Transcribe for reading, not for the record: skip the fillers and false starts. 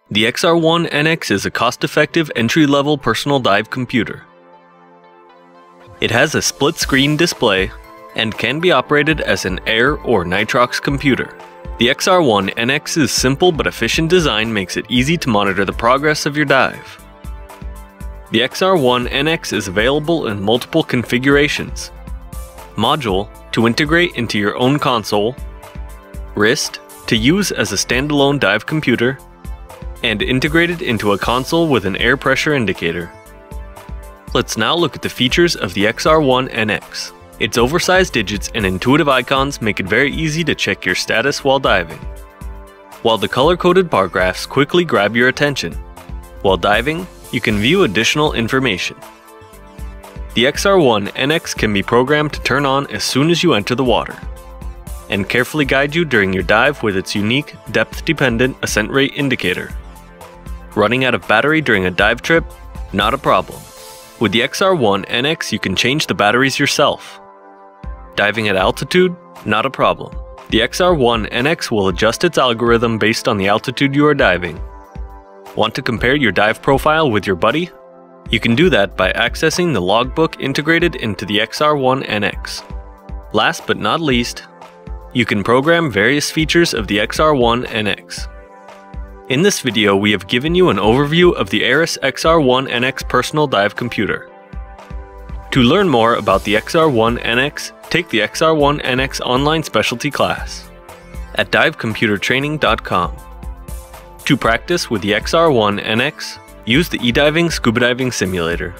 The XR1NX is a cost-effective entry-level personal dive computer. It has a split-screen display and can be operated as an air or nitrox computer. The XR1NX's simple but efficient design makes it easy to monitor the progress of your dive. The XR1NX is available in multiple configurations: module to integrate into your own console, wrist to use as a standalone dive computer, and integrated into a console with an air pressure indicator. Let's now look at the features of the XR1NX. Its oversized digits and intuitive icons make it very easy to check your status while diving, while the color-coded bar graphs quickly grab your attention. While diving, you can view additional information. The XR1NX can be programmed to turn on as soon as you enter the water, and carefully guide you during your dive with its unique depth-dependent ascent rate indicator. Running out of battery during a dive trip? Not a problem. With the XR1NX, you can change the batteries yourself. Diving at altitude? Not a problem. The XR1NX will adjust its algorithm based on the altitude you are diving. Want to compare your dive profile with your buddy? You can do that by accessing the logbook integrated into the XR1NX. Last but not least, you can program various features of the XR1NX. In this video, we have given you an overview of the Aeris XR1NX personal dive computer. To learn more about the XR1NX, take the XR1NX online specialty class at divecomputertraining.com. To practice with the XR1NX, use the eDiving Scuba Diving Simulator.